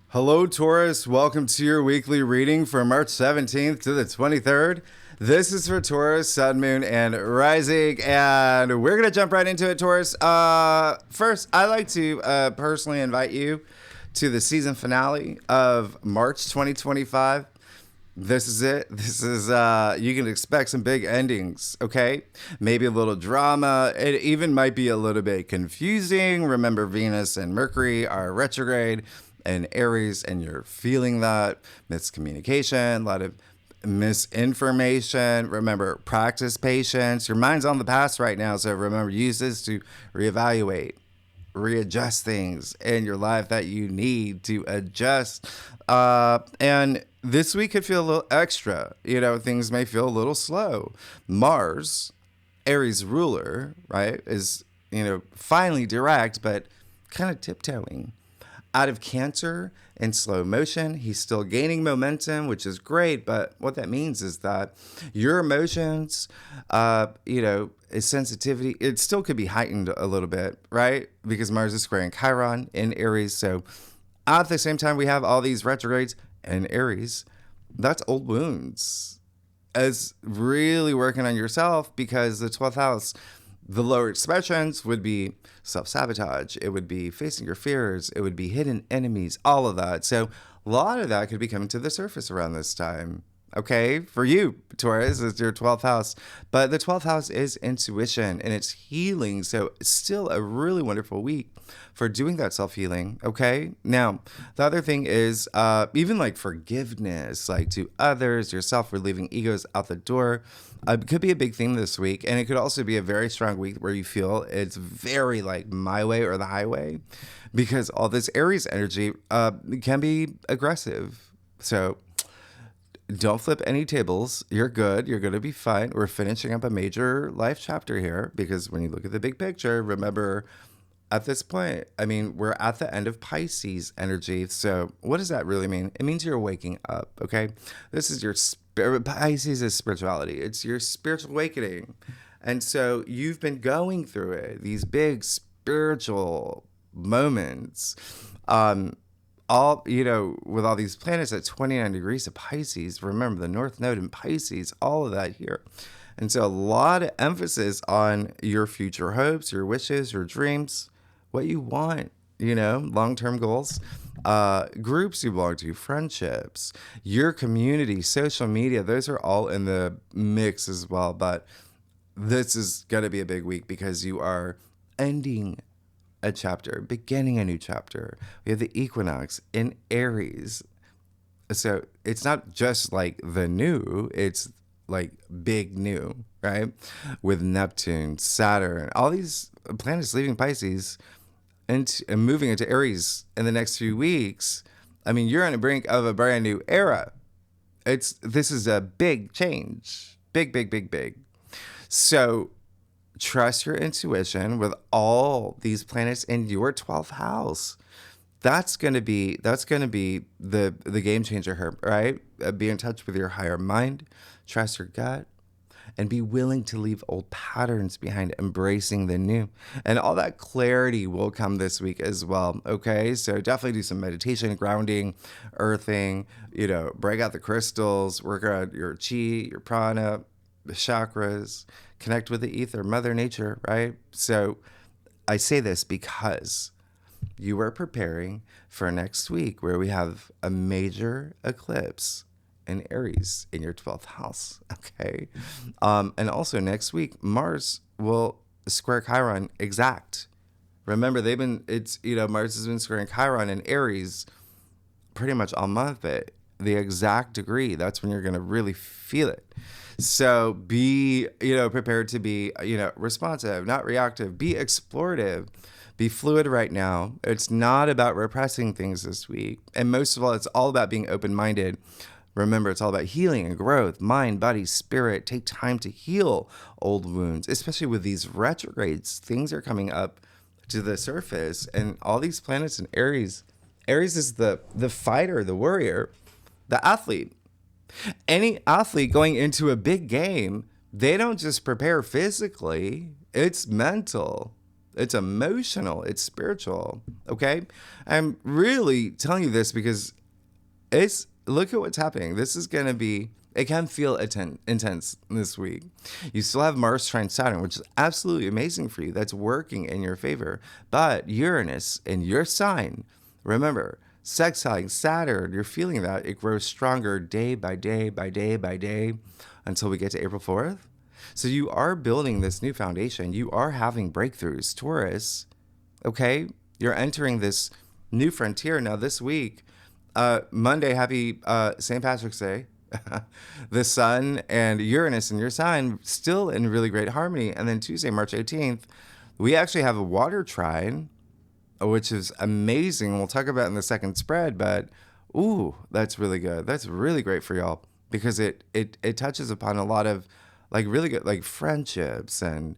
Hello, Taurus. Welcome to your weekly reading for March 17th to the 23rd. This is for Taurus, Sun, Moon, and Rising, and we're going to jump right into it, Taurus. First, I'd like to personally invite you to the season finale of March 2025. This is it. This is, you can expect some big endings, okay? Maybe a little drama. It even might be a little bit confusing. Remember, Venus and Mercury are retrograde in Aries, and you're feeling that miscommunication, a lot of misinformation. Remember, practice patience. Your mind's on the past right now, so remember, use this to reevaluate, readjust things in your life that you need to adjust. And this week could feel a little extra. Things may feel a little slow. Mars, Aries ruler, right, is, finally direct, but kind of tiptoeing out of Cancer in slow motion. He's still gaining momentum, which is great. But what that means is that your emotions, his sensitivity, it still could be heightened a little bit, right? Because Mars is squaring Chiron in Aries. So at the same time, we have all these retrogrades in Aries. That's old wounds. It's really working on yourself, because the 12th house, the lower expressions would be self-sabotage. It would be facing your fears. It would be hidden enemies, all of that. So a lot of that could be coming to the surface around this time. Okay, for you, Taurus, it's your 12th house. But the 12th house is intuition and it's healing. So it's still a really wonderful week for doing that self-healing. Okay, now the other thing is even like forgiveness, like to others, yourself, relieving egos out the door. It could be a big theme this week, and it could also be a very strong week where you feel it's very like my way or the highway, because all this Aries energy can be aggressive. So don't flip any tables. You're good. You're going to be fine. We're finishing up a major life chapter here, because when you look at the big picture, remember, at this point, we're at the end of Pisces energy. So what does that really mean? It means you're waking up, okay? This is your Pisces is spirituality. It's your spiritual awakening. And so you've been going through it, these big spiritual moments. With all these planets at 29 degrees of Pisces. Remember, the North Node in Pisces, all of that here. And so a lot of emphasis on your future hopes, your wishes, your dreams, what you want, long-term goals, groups you belong to, friendships, your community, social media. Those are all in the mix as well. But this is going to be a big week, because you are ending a chapter, beginning a new chapter. We have the Equinox in Aries. So it's not just like the new, it's like big new, right? With Neptune, Saturn, all these planets leaving Pisces and moving into Aries in the next few weeks. You're on the brink of a brand new era. This is a big change. Big, big, big, big. So trust your intuition with all these planets in your 12th house. That's gonna be the game changer here, right? Be in touch with your higher mind, trust your gut, and be willing to leave old patterns behind, embracing the new. And all that clarity will come this week as well, okay? So definitely do some meditation, grounding, earthing, break out the crystals, work out your chi, your prana, the chakras, connect with the ether, Mother Nature, right? So I say this because you are preparing for next week, where we have a major eclipse in Aries in your 12th house, okay? And also next week, Mars will square Chiron exact. Remember, Mars has been squaring Chiron in Aries pretty much all month, but the exact degree, that's when you're going to really feel it. So be, prepared to be, responsive, not reactive. Be explorative. Be fluid right now. It's not about repressing things this week. And most of all, it's all about being open-minded. Remember, it's all about healing and growth, mind, body, spirit. Take time to heal old wounds, especially with these retrogrades. Things are coming up to the surface, and all these planets in Aries. Aries is the fighter, the warrior, the athlete. Any athlete going into a big game, they don't just prepare physically. It's mental. It's emotional. It's spiritual. Okay. I'm really telling you this because look at what's happening. This is going to be, it can feel intense this week. You still have Mars trine Saturn, which is absolutely amazing for you. That's working in your favor. But Uranus in your sign, remember, sextiling Saturn, you're feeling that. It grows stronger day by day by day by day until we get to April 4th. So you are building this new foundation. You are having breakthroughs. Taurus, okay? You're entering this new frontier. Now this week, Monday, happy St. Patrick's Day. The Sun and Uranus in your sign still in really great harmony. And then Tuesday, March 18th, we actually have a water trine, which is amazing. We'll talk about it in the second spread, but ooh, that's really good. That's really great for y'all because it touches upon a lot of like really good like friendships and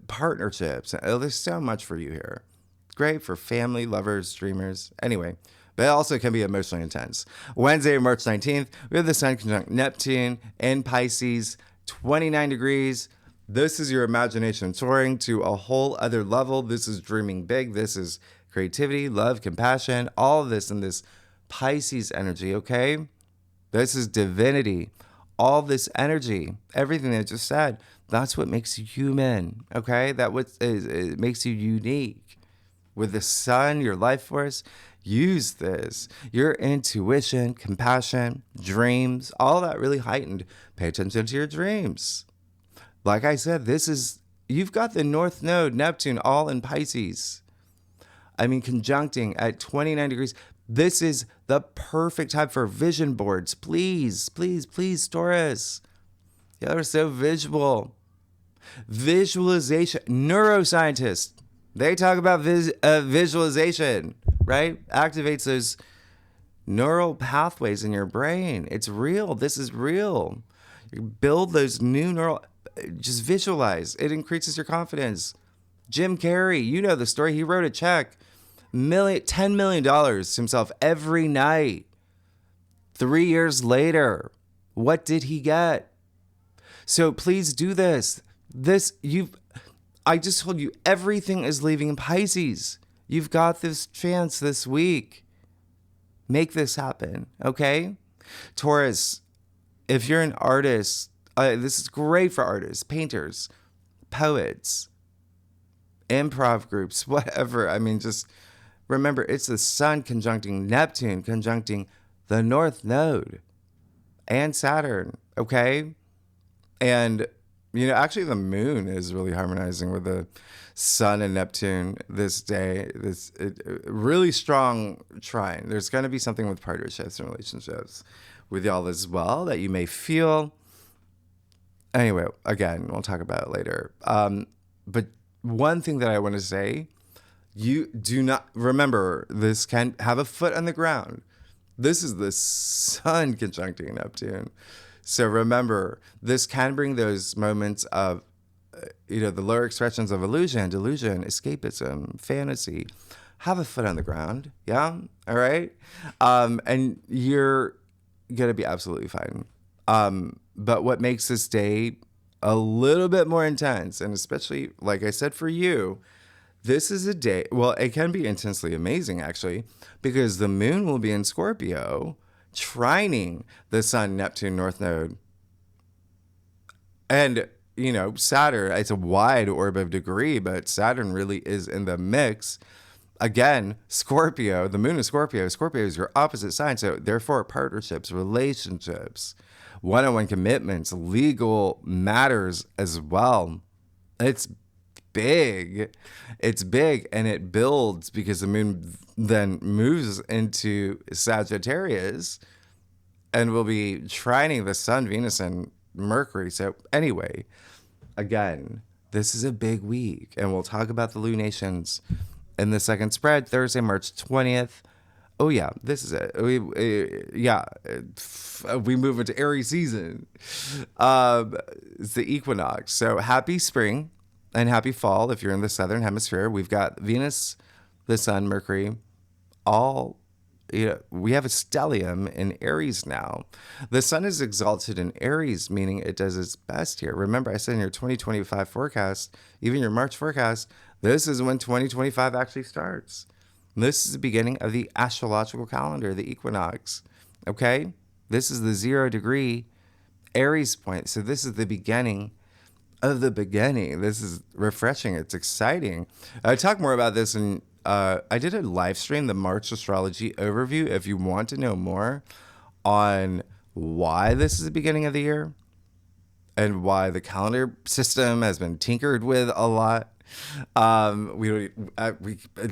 partnerships. Oh, there's so much for you here. It's great for family, lovers, dreamers. Anyway, but it also can be emotionally intense. Wednesday, March 19th, we have the Sun conjunct Neptune in Pisces, 29 degrees. This is your imagination soaring to a whole other level. This is dreaming big. This is creativity, love, compassion, all of this in this Pisces energy, okay? This is divinity. All this energy, everything that I just said, that's what makes you human, okay? It makes you unique. With the Sun, your life force, use this. Your intuition, compassion, dreams, all that really heightened. Pay attention to your dreams. Like I said, you've got the North Node, Neptune, all in Pisces. I mean, conjuncting at 29 degrees. This is the perfect time for vision boards. Please, please, please, Taurus. Y'all are so visual. Visualization. Neuroscientists, they talk about visualization, right? Activates those neural pathways in your brain. It's real. This is real. You build those new just visualize. It increases your confidence. Jim Carrey, you know the story. He wrote a check. $10 million to himself every night. 3 years later, what did he get? So please do this. I just told you everything is leaving Pisces. You've got this chance this week. Make this happen, okay? Taurus, if you're an artist, this is great for artists, painters, poets, improv groups, whatever. I mean, just remember, it's the Sun conjuncting Neptune, conjuncting the North Node and Saturn, okay? And, actually the Moon is really harmonizing with the Sun and Neptune this day. Really strong trine. There's going to be something with partnerships and relationships with y'all as well that you may feel. Anyway, again, we'll talk about it later. But one thing that I want to say, you do not remember, this can have a foot on the ground. This is the Sun conjuncting Neptune. So remember, this can bring those moments of, the lower expressions of illusion, delusion, escapism, fantasy. Have a foot on the ground. Yeah. All right. And you're going to be absolutely fine. But what makes this day a little bit more intense, and especially, like I said, for you, this is a day, well, it can be intensely amazing, actually, because the Moon will be in Scorpio, trining the Sun, Neptune, North Node. And, Saturn, it's a wide orb of degree, but Saturn really is in the mix. Again, Scorpio, the Moon is Scorpio. Scorpio is your opposite sign. So therefore, partnerships, relationships, one-on-one commitments, legal matters as well. It's big. It's big, and it builds because the Moon then moves into Sagittarius and will be trining the Sun, Venus, and Mercury. So anyway, again, this is a big week, and we'll talk about the lunations in the second spread, Thursday, March 20th. Oh yeah, this is it. We move into Aries season. It's the Equinox. So happy spring and happy fall if you're in the southern hemisphere. We've got Venus, the Sun, Mercury, all we have a stellium in Aries now. The sun is exalted in Aries, meaning it does its best here. Remember, I said in your 2025 forecast, even your March forecast, this is when 2025 actually starts. This is the beginning of the astrological calendar, the Equinox. Okay? This is the 0 degree Aries point. So this is the beginning of the beginning. This is refreshing. It's exciting. I talk more about this in I did a live stream, the March astrology overview. If you want to know more on why this is the beginning of the year and why the calendar system has been tinkered with a lot. We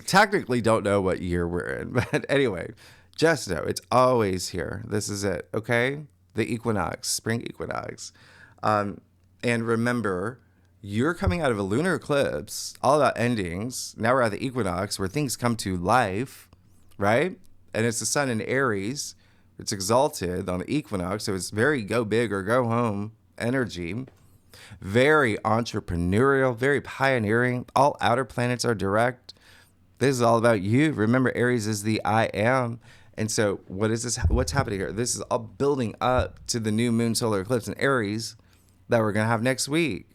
technically don't know what year we're in, but anyway, just know it's always here. This is it. Okay. The equinox, spring equinox. And remember, you're coming out of a lunar eclipse, all about endings. Now we're at the equinox where things come to life, right? And it's the sun in Aries. It's exalted on the equinox. So it's very go big or go home energy. Very entrepreneurial, very pioneering. All outer planets are direct. This is all about you. Remember, Aries is the I am. And so what is this? What's happening here? This is all building up to the new moon solar eclipse in Aries that we're going to have next week.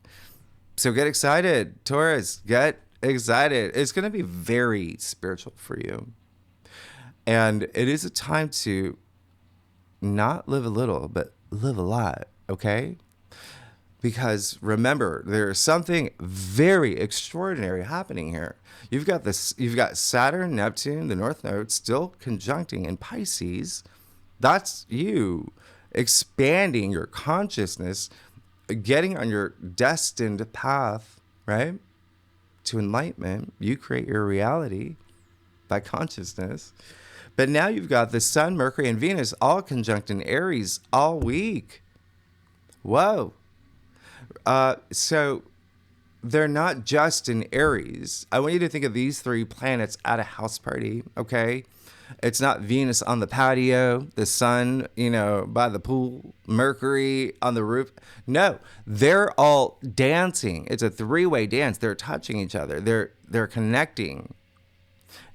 So get excited, Taurus. Get excited. It's going to be very spiritual for you. And it is a time to not live a little, but live a lot, okay? Because remember, there's something very extraordinary happening here. You've got Saturn, Neptune, the North Node still conjuncting in Pisces. That's you expanding your consciousness, getting on your destined path, right? To enlightenment. You create your reality by consciousness. But now you've got the Sun, Mercury, and Venus all conjunct in Aries all week. Whoa. So they're not just in Aries. I want you to think of these three planets at a house party, okay? It's not Venus on the patio, the sun, by the pool, Mercury on the roof. No, they're all dancing. It's a three-way dance. They're touching each other. They're connecting.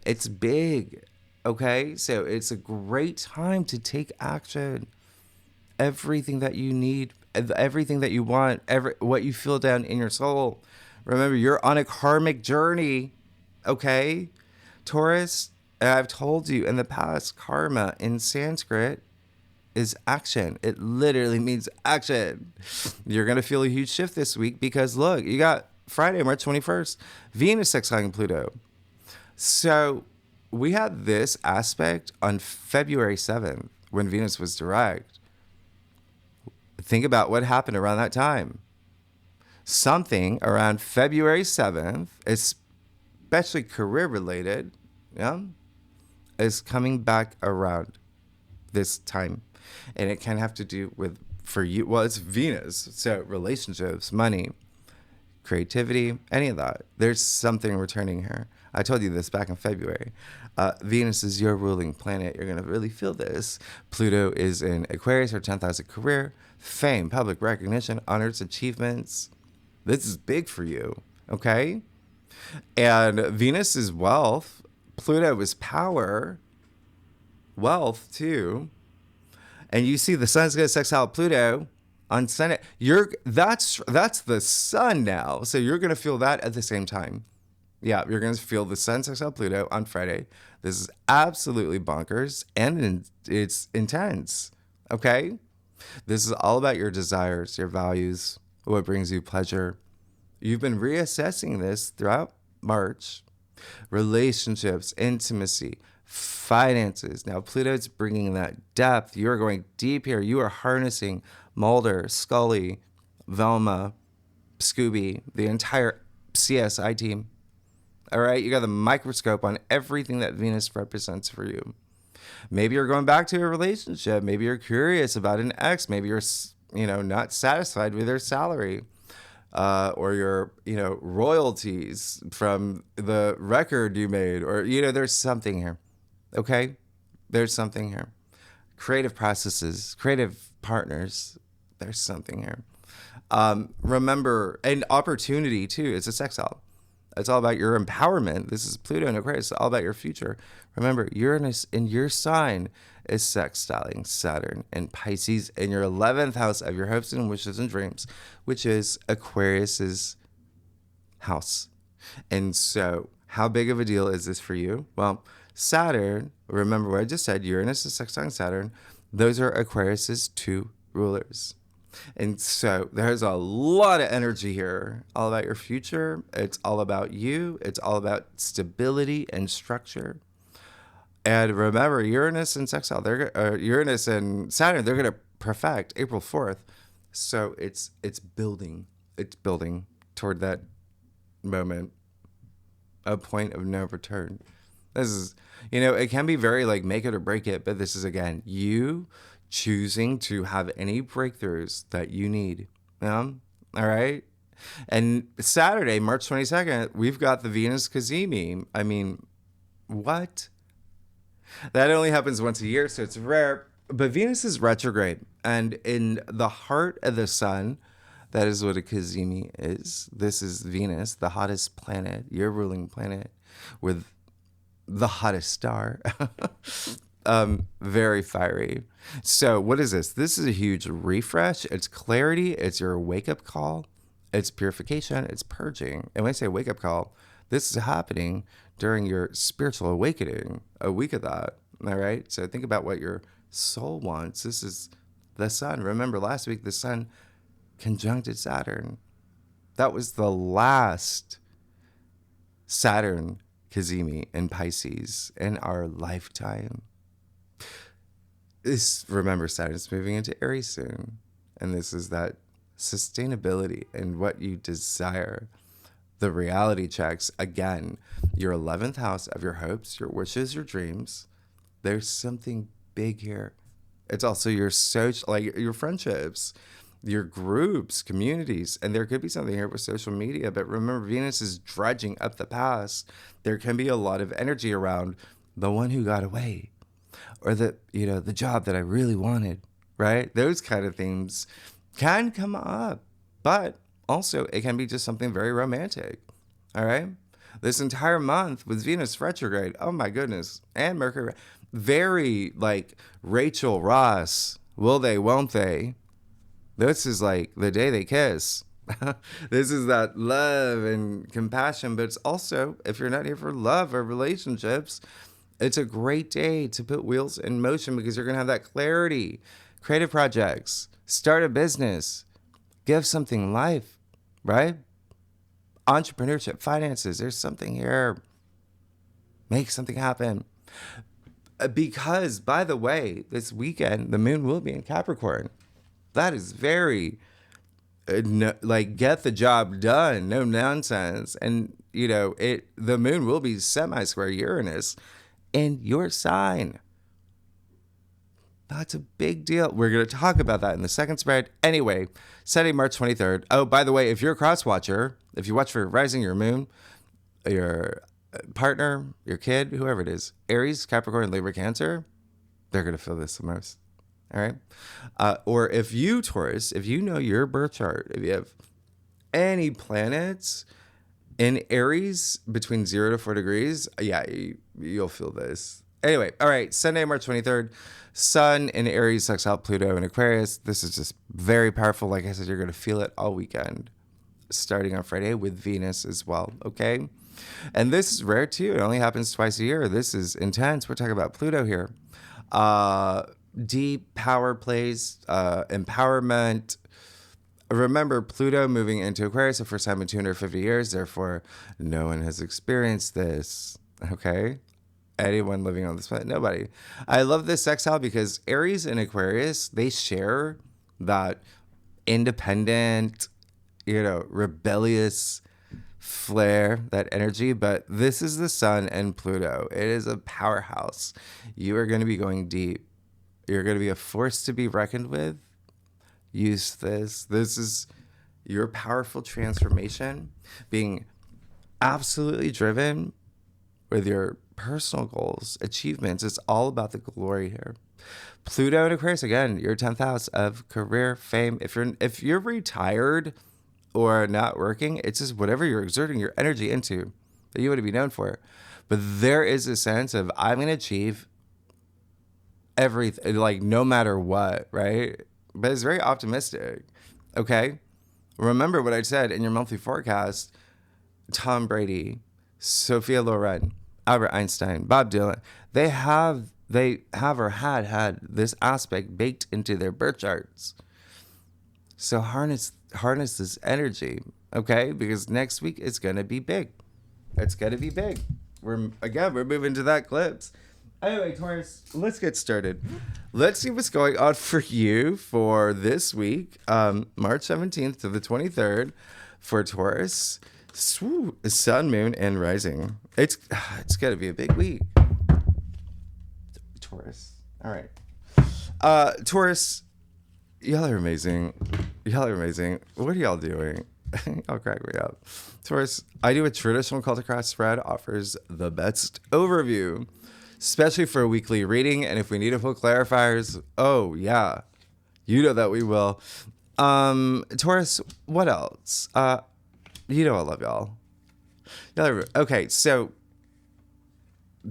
It's big, okay? So it's a great time to take action. Everything that you need, everything that you want, what you feel down in your soul. Remember, you're on a karmic journey, okay? Taurus, I've told you in the past, karma in Sanskrit is action. It literally means action. You're going to feel a huge shift this week because, look, you got Friday, March 21st, Venus sextiling Pluto. So we had this aspect on February 7th when Venus was direct. Think about what happened around that time. Something around February 7th, especially career-related, is coming back around this time. And it can have to do with, for you, well, it's Venus. So relationships, money, creativity, any of that. There's something returning here. I told you this back in February. Venus is your ruling planet. You're going to really feel this. Pluto is in Aquarius, her 10th house of career, fame, public recognition, honors, achievements. This is big for you, okay? And Venus is wealth. Pluto is power, wealth too. And you see the sun's going to sextile Pluto on Sunday. That's the sun now. So you're going to feel that at the same time. Yeah, you're going to feel the sun sextile Pluto on Friday. This is absolutely bonkers and it's intense. Okay? This is all about your desires, your values, what brings you pleasure. You've been reassessing this throughout March. Relationships, intimacy, finances. Now, Pluto's bringing that depth. You are going deep here. You are harnessing Mulder, Scully, Velma, Scooby, the entire CSI team. All right, you got the microscope on everything that Venus represents for you. Maybe you're going back to a relationship. Maybe you're curious about an ex. Maybe you're, not satisfied with their salary, or your, royalties from the record you made, or there's something here. Okay, there's something here. Creative processes, creative partners. There's something here. Remember, and opportunity too. It's a sextile. It's all about your empowerment. This is Pluto in Aquarius. It's all about your future. Remember, Uranus in your sign is sextiling Saturn and Pisces in your 11th house of your hopes and wishes and dreams, which is Aquarius's house. And so how big of a deal is this for you? Well, Saturn, remember what I just said, Uranus is sextiling Saturn. Those are Aquarius's two rulers. And so there's a lot of energy here, all about your future. It's all about you. It's all about stability and structure. And remember, Uranus and sextile, Uranus and Saturn, they're going to perfect April 4th. So it's building. It's building toward that moment, a point of no return. This is, it can be very like make it or break it, but this is, again, you choosing to have any breakthroughs that you need. All right. And Saturday, March 22nd, we've got the Venus Cazimi. I mean, what? That only happens once a year, so it's rare. But Venus is retrograde. And in the heart of the sun, that is what a Cazimi is. This is Venus, the hottest planet, your ruling planet, with the hottest star. Very fiery. So what is this? This is a huge refresh. It's clarity. It's your wake-up call. It's purification. It's purging. And when I say wake-up call, this is happening during your spiritual awakening, a week of that. All right? So think about what your soul wants. This is the sun. Remember last week, the sun conjuncted Saturn. That was the last Saturn Cazimi in Pisces in our lifetime. Remember, Saturn's moving into Aries soon. And this is that sustainability and what you desire. The reality checks, again, your 11th house of your hopes, your wishes, your dreams. There's something big here. It's also your social, like your friendships, your groups, communities. And there could be something here with social media. But remember, Venus is dredging up the past. There can be a lot of energy around the one who got away, or the job that I really wanted, right? Those kind of themes can come up, but also it can be just something very romantic, all right? This entire month with Venus retrograde, oh my goodness, and Mercury, very like Rachel Ross, will they, won't they? This is like the day they kiss. This is that love and compassion, but it's also, if you're not here for love or relationships, it's a great day to put wheels in motion because you're going to have that clarity. Creative projects, start a business, give something life, right? Entrepreneurship, finances, there's something here. Make something happen. Because, by the way, this weekend, the moon will be in Capricorn. That is very, get the job done, no nonsense. And, the moon will be semi-square Uranus in your sign. That's a big deal. We're going to talk about that in the second spread. Anyway, Saturday, March 23rd. Oh, by the way, if you're a cross watcher, if you watch for your rising, your moon, your partner, your kid, whoever it is, Aries, Capricorn, Libra, Cancer, they're going to feel this the most. All right. Or if you, Taurus, if you know your birth chart, if you have any planets in Aries between 0 to 4 degrees, yeah, you'll feel this. Anyway, all right, Sunday, March 23rd, Sun in Aries, sextile Pluto in Aquarius. This is just very powerful. Like I said, you're going to feel it all weekend, starting on Friday with Venus as well, okay? And this is rare, too. It only happens twice a year. This is intense. We're talking about Pluto here. Deep power plays, empowerment. Remember, Pluto moving into Aquarius the first time in 250 years. Therefore, no one has experienced this, okay? Anyone living on this planet? Nobody. I love this sextile because Aries and Aquarius, they share that independent, rebellious flair, that energy. But this is the Sun and Pluto. It is a powerhouse. You are going to be going deep. You're going to be a force to be reckoned with. Use this. This is your powerful transformation, being absolutely driven with your personal goals, achievements. It's all about the glory here. Pluto in Aquarius, again, your 10th house of career, fame. If you're retired or not working. It's just whatever you're exerting your energy into that you want to be known for. But there is a sense of I'm going to achieve everything, like no matter what, right? But it's very optimistic. Okay. Remember what I said in your monthly forecast. Tom Brady, Sophia Loren, Albert Einstein, Bob Dylan, they have or had this aspect baked into their birth charts. So harness this energy, okay? Because next week it's gonna be big. It's gonna be big. We're moving to that eclipse. Anyway, Taurus, let's get started. Let's see what's going on for you for this week, March 17th to the 23rd, for Taurus. Sun, moon, and rising. It's gonna be a big week. Taurus. All right. Taurus, y'all are amazing. Y'all are amazing. What are y'all doing? Y'all crack me up. Taurus, I do a traditional cult across spread, offers the best overview, especially for a weekly reading. And if we need to put clarifiers, oh yeah, you know that we will. Taurus, what else? You know I love y'all. Okay, so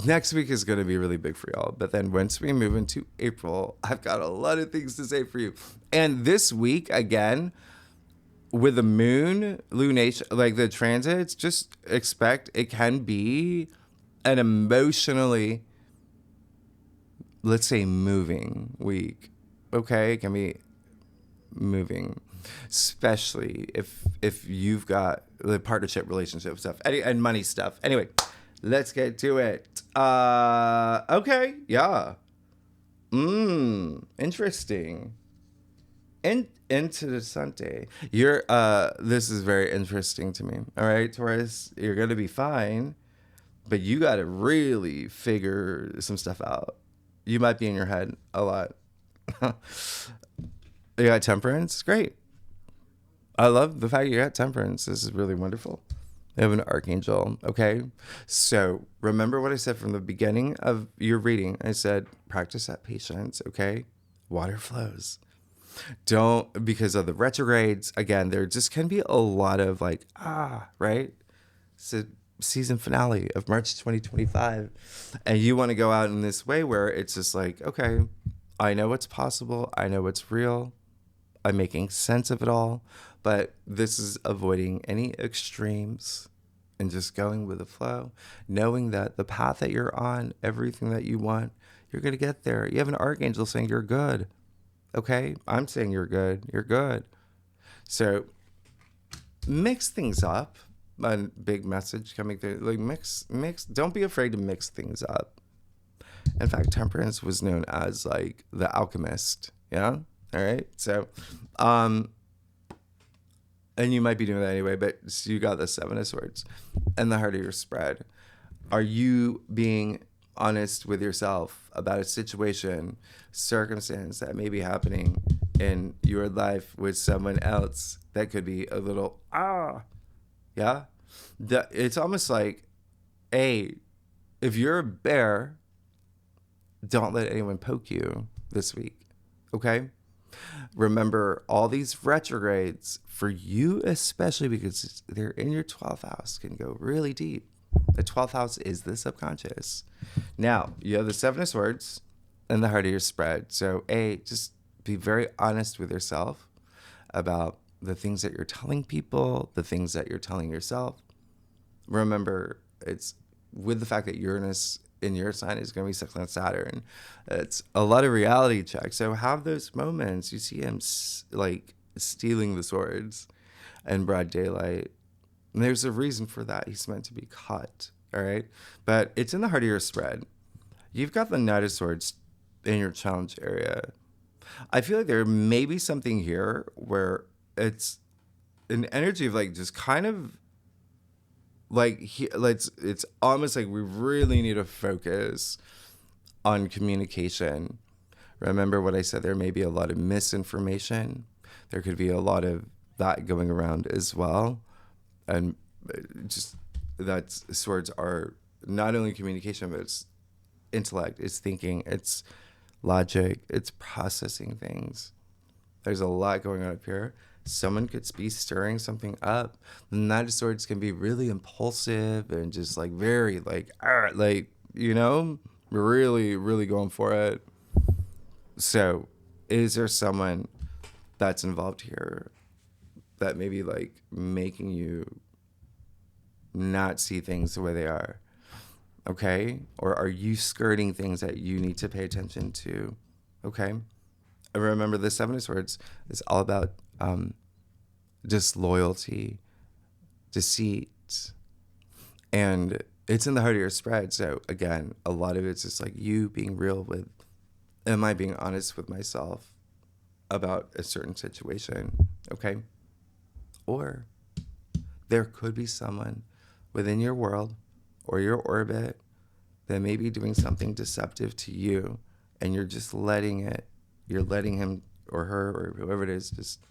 next week is going to be really big for y'all. But then once we move into April, I've got a lot of things to say for you. And this week, again, with the moon, lunation, like the transits, just expect it can be an emotionally, let's say, moving week. Okay? It can be moving. Especially if you've got the partnership relationship stuff and money stuff. Anyway, let's get to it. Okay, yeah. Interesting. Into the Sunday. You're this is very interesting to me. All right, Taurus, you're gonna be fine, but you gotta really figure some stuff out. You might be in your head a lot. You got Temperance, great. I love the fact you got Temperance. This is really wonderful. You have an archangel. Okay. So remember what I said from the beginning of your reading. I said, practice that patience. Okay. Water flows. Don't, because of the retrogrades, again, there just can be a lot of like, right? It's a season finale of March 2025. And you want to go out in this way where it's just like, okay, I know what's possible. I know what's real. I'm making sense of it all, but this is avoiding any extremes and just going with the flow, knowing that the path that you're on, everything that you want, you're going to get there. You have an archangel saying you're good. Okay? I'm saying you're good. You're good. So mix things up. A big message coming through. Like mix. Don't be afraid to mix things up. In fact, Temperance was known as like the alchemist. Yeah? All right. So, and you might be doing that anyway, but you got the Seven of Swords and the heart of your spread. Are you being honest with yourself about a situation, circumstance that may be happening in your life with someone else that could be a little, yeah? It's almost like, hey, if you're a bear, don't let anyone poke you this week. Okay? Remember, all these retrogrades, for you especially, because they're in your 12th house, can go really deep. The 12th house is the subconscious. Now, you have the Seven of Swords and the heart of your spread. So, just be very honest with yourself about the things that you're telling people, the things that you're telling yourself. Remember, it's with the fact that Uranus in your sign is going to be sextile Saturn. It's a lot of reality checks. So have those moments. You see him like stealing the swords in broad daylight. And there's a reason for that. He's meant to be caught. All right. But it's in the heart of your spread. You've got the Knight of Swords in your challenge area. I feel like there may be something here where it's an energy of like just kind of like it's almost like we really need to focus on communication. Remember what I said, there may be a lot of misinformation. There could be a lot of that going around as well. And just that swords are not only communication, but it's intellect, it's thinking, it's logic, it's processing things. There's a lot going on up here. someone could be stirring something up. The Knight of Swords can be really impulsive and just like very like, you know, really, really going for it. So is there someone that's involved here that maybe like making you not see things the way they are? Okay. Or are you skirting things that you need to pay attention to? Okay. And remember, the Seven of Swords is all about disloyalty, deceit, and it's in the heart of your spread. So again, a lot of it's just like you being real with, am I being honest with myself about a certain situation? Okay. Or there could be someone within your world or your orbit that may be doing something deceptive to you, and you're just letting him or her or whoever it is just,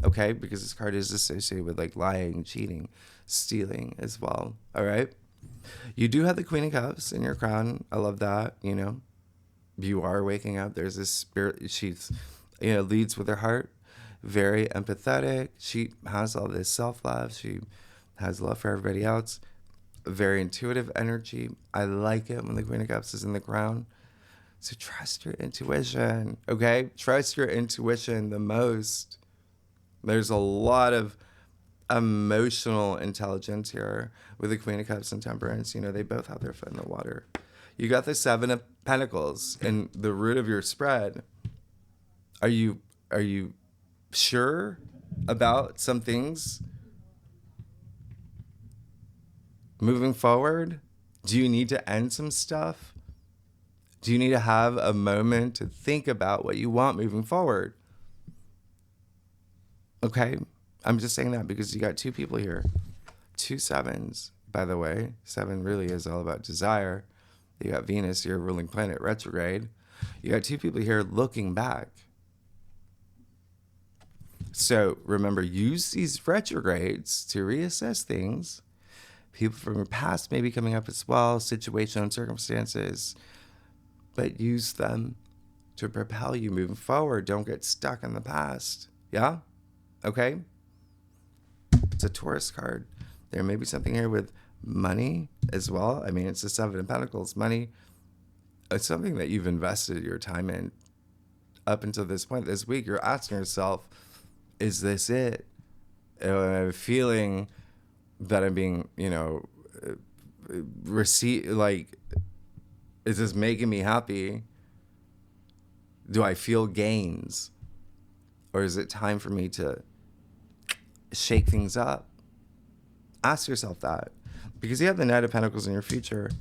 okay, because this card is associated with like lying, cheating, stealing as well. All right. You do have the Queen of Cups in your crown. I love that. You know, you are waking up. There's this spirit. She's, you know, leads with her heart, very empathetic. She has all this self-love. She has love for everybody else. Very intuitive energy. I like it when the Queen of Cups is in the crown. So trust your intuition, okay? Trust your intuition the most. There's a lot of emotional intelligence here with the Queen of Cups and Temperance. You know, they both have their foot in the water. You got the Seven of Pentacles in the root of your spread. Are you sure about some things moving forward? Do you need to end some stuff? Do you need to have a moment to think about what you want moving forward? Okay, I'm just saying that because you got two people here. Two sevens, by the way. Seven really is all about desire. You got Venus, your ruling planet, retrograde. You got two people here looking back. So remember, use these retrogrades to reassess things. People from your past may be coming up as well, situation and circumstances, but use them to propel you moving forward. Don't get stuck in the past. Yeah? Okay? It's a Taurus card. There may be something here with money as well. I mean, it's the Seven of Pentacles. Money, it's something that you've invested your time in up until this point. This week, you're asking yourself, is this it? Am I feeling that I'm being, you know, like, is this making me happy? Do I feel gains? Or is it time for me to shake things up? Ask yourself that. Because you have the Knight of Pentacles in your future,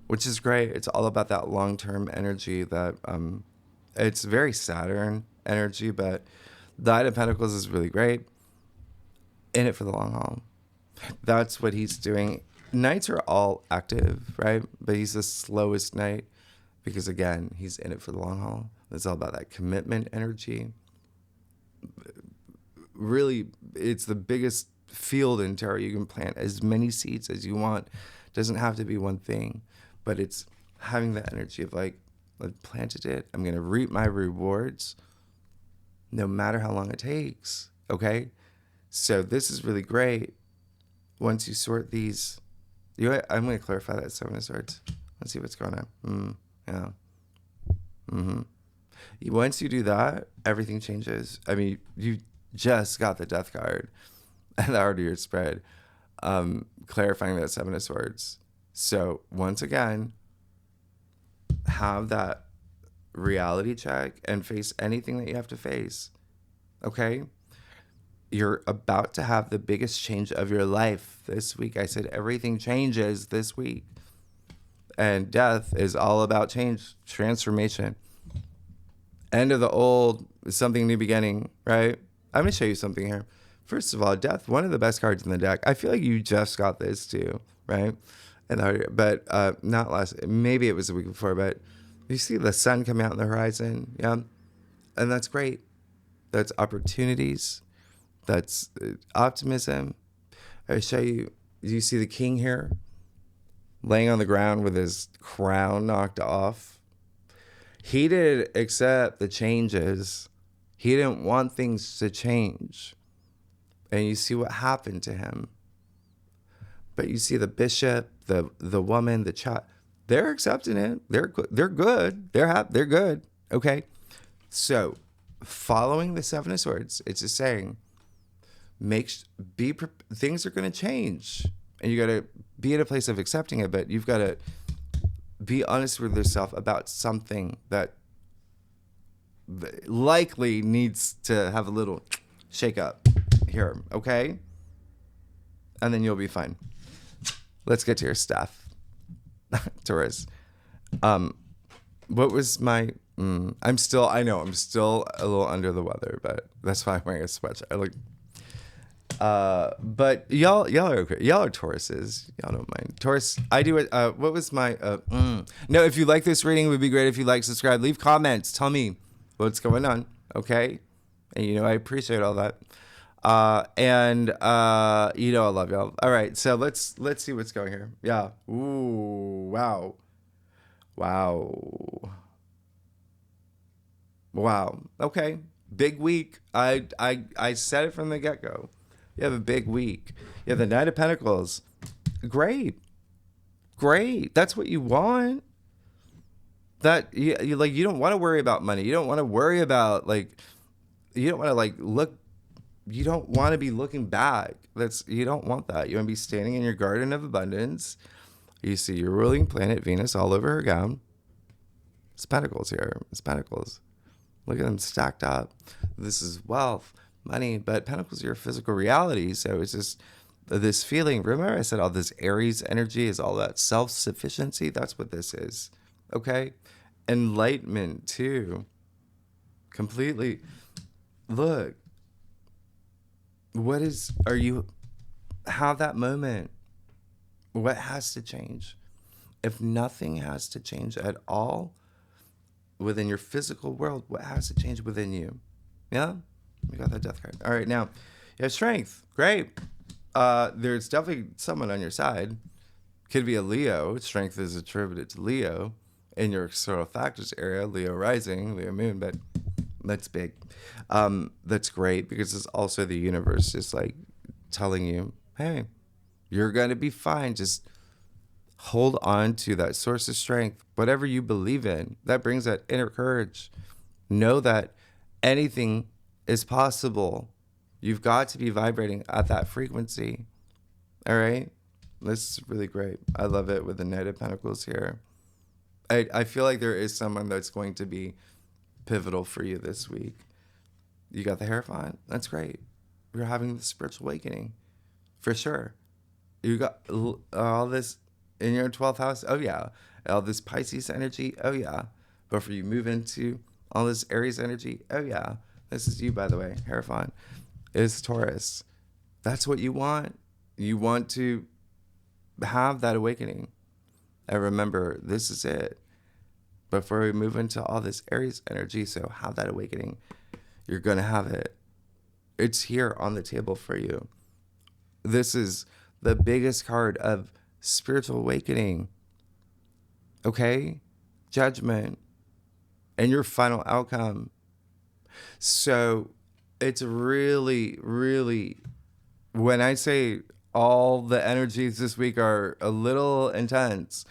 which is great. It's all about that long-term energy that, it's very Saturn energy, but the Knight of Pentacles is really great. In it for the long haul. That's what he's doing. Knights are all active, right? But he's the slowest knight because, again, he's in it for the long haul. It's all about that commitment energy. Really, it's the biggest field in tarot. You can plant as many seeds as you want. It doesn't have to be one thing, but it's having that energy of like, I've planted it. I'm going to reap my rewards no matter how long it takes. Okay? So this is really great. Once you sort these, you know what? I'm going to clarify that Seven of Swords. Let's see what's going on. Yeah. Once you do that, everything changes. I mean, you just got the Death card and the heart of your spread, clarifying that Seven of Swords. So once again, have that reality check and face anything that you have to face. Okay? You're about to have the biggest change of your life this week. I said everything changes this week. And death is all about change, transformation. End of the old, something new beginning, right? I'm going to show you something here. First of all, death, one of the best cards in the deck. I feel like you just got this too, right? But not last, maybe it was the week before, but you see the sun come out on the horizon, yeah? And that's great. That's opportunities. That's optimism. I show you, you see the king here laying on the ground with his crown knocked off. He didn't accept the changes. He didn't want things to change. And you see what happened to him. But you see the bishop, the woman, the child, they're accepting it. They're good. They're good. Okay. So following the Seven of Swords, it's just saying, things are going to change, and you got to be in a place of accepting it, but you've got to be honest with yourself about something that likely needs to have a little shake up here. Okay. And then you'll be fine. Let's get to your stuff. Taurus. What was my, I'm still a little under the weather, but that's why I'm wearing a sweatshirt. But y'all are okay. Y'all are Tauruses. Y'all don't mind. Taurus, I do it. What was my, no, if you like this reading, it would be great if you like, subscribe, leave comments. Tell me what's going on. Okay. And I appreciate all that. I love y'all. All right. So let's see what's going here. Yeah. Ooh, wow. Okay. Big week. I said it from the get-go. You have a big week. You have the Knight of Pentacles. Great. That's what you want. That you don't want to worry about money. You don't want to worry about you don't want to look. You don't want to be looking back. You don't want that. You want to be standing in your garden of abundance. You see your ruling planet Venus all over her gown. It's Pentacles here. It's Pentacles. Look at them stacked up. This is wealth, money, but Pentacles are your physical reality. So it's just this feeling. Remember I said all this Aries energy is all that self-sufficiency. That's what this is. Okay? Enlightenment too. Completely. Look. Have that moment. What has to change? If nothing has to change at all within your physical world, what has to change within you? Yeah? We got that death card. All right, now, you have strength. Great. There's definitely someone on your side. Could be a Leo. Strength is attributed to Leo in your external factors area. Leo rising, Leo moon, but that's big. That's great because it's also the universe just telling you, hey, you're going to be fine. Just hold on to that source of strength, whatever you believe in. That brings that inner courage. Know that anything is possible. You've got to be vibrating at that frequency. All right. This is really great. I love it with the Knight of Pentacles here. I feel like there is someone that's going to be pivotal for you this week. You got the Hierophant. That's great. You're having the spiritual awakening for sure. You got all this in your 12th house. Oh yeah. All this Pisces energy. Oh yeah. Before you move into all this Aries energy. Oh yeah. This is you, by the way. Hierophant is Taurus. That's what you want. You want to have that awakening. And remember, this is it. Before we move into all this Aries energy, so have that awakening. You're going to have it. It's here on the table for you. This is the biggest card of spiritual awakening. Okay? Judgment. And your final outcome. So it's really, really, when I say all the energies this week are a little intense,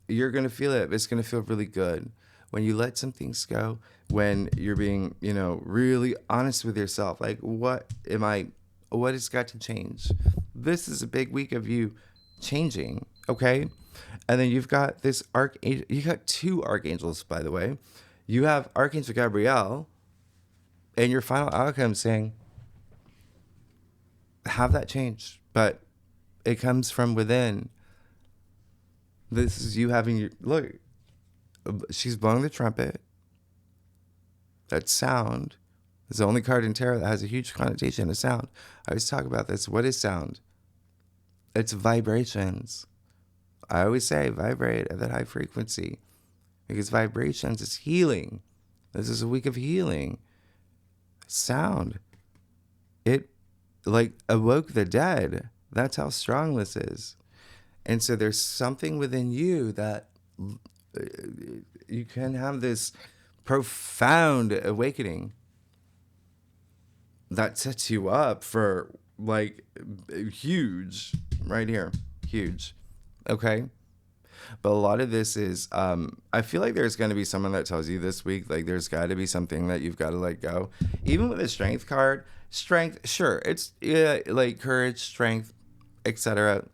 you're going to feel it. It's going to feel really good. When you let some things go, when you're being, really honest with yourself, what has got to change? This is a big week of you changing, okay? And then you've got this archangel. You got two archangels, by the way. You have Archangel Gabriel and your final outcome saying, have that change, but it comes from within. This is you having look, she's blowing the trumpet. That sound is the only card in tarot that has a huge connotation of sound. I always talk about this. What is sound? It's vibrations. I always say vibrate at that high frequency because vibrations is healing. This is a week of healing. Sound. It awoke the dead. That's how strong this is. And so there's something within you that you can have this profound awakening. that sets you up for like huge right here, huge. Okay. But a lot of this is, I feel like there's going to be someone that tells you this week, like there's got to be something that you've got to let go. Even with a strength card, strength, sure, it's yeah, like courage, strength, etc.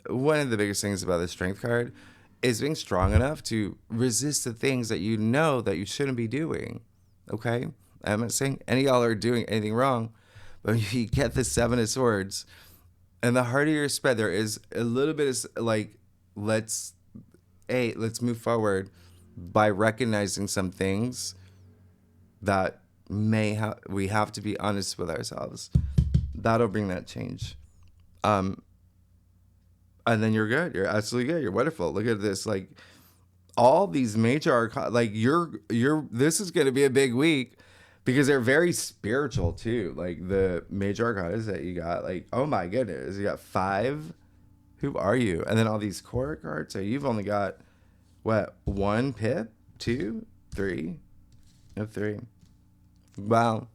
One of the biggest things about the strength card is being strong enough to resist the things that you know that you shouldn't be doing. Okay? I'm not saying any of y'all are doing anything wrong, but if you get the Seven of Swords, and the harder your spread, there is a little bit of like, let's let's move forward by recognizing some things that we have to be honest with ourselves. That'll bring that change. Um, and then you're good. You're absolutely good. You're wonderful. Look at this. Like all these major like this is going to be a big week because they're very spiritual too. Like the major arcana that you got, like, oh my goodness, you got 5. Who are you? And then all these core cards. So you've only got what, 1 pip, 2, 3, no 3. Wow.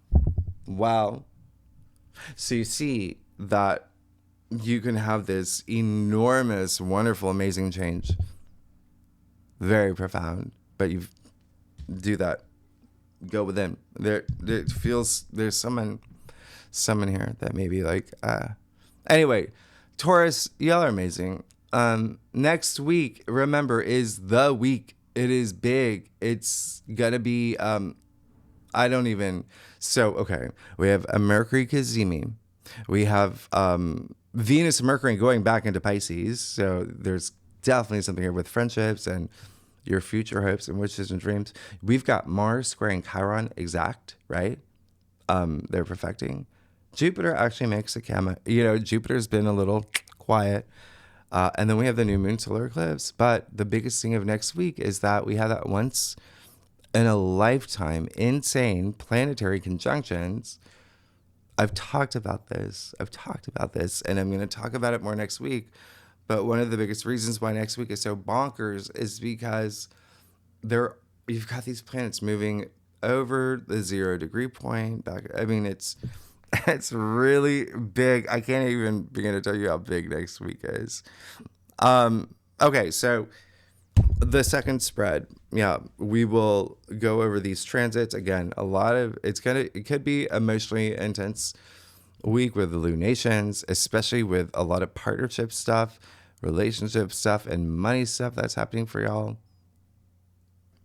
So you see that you can have this enormous, wonderful, amazing change. Very profound. But you do that. Go within. There feels there's someone here that maybe like anyway, Taurus, y'all are amazing. Next week, remember, is the week. It is big. It's gonna be okay. We have a Mercury Kazemi. We have Venus Mercury going back into Pisces. So there's definitely something here with friendships and your future hopes and wishes and dreams. We've got Mars squaring Chiron exact, right? They're perfecting. Jupiter actually makes a cameo. Jupiter's been a little quiet. And then we have the new moon solar eclipse. But the biggest thing of next week is that we have that once in a lifetime insane planetary conjunctions. I've talked about this, and I'm going to talk about it more next week. But one of the biggest reasons why next week is so bonkers is because you've got these planets moving over the 0 degree point back. I mean, it's really big. I can't even begin to tell you how big next week is. Okay, so the second spread, yeah, we will go over these transits again. It could be emotionally intense week with the lunations, especially with a lot of partnership stuff, relationship stuff, and money stuff that's happening for y'all.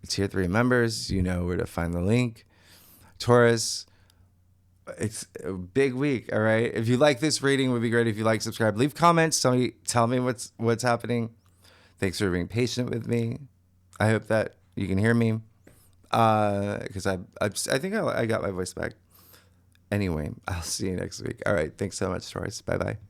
Tier 3 members, you know where to find the link. Taurus, it's a big week, all right? If you like this reading, it would be great if you like, subscribe, leave comments, tell me what's happening. Thanks for being patient with me. I hope that you can hear me, because I think I got my voice back. Anyway, I'll see you next week. All right, thanks so much, Taurus. Bye-bye.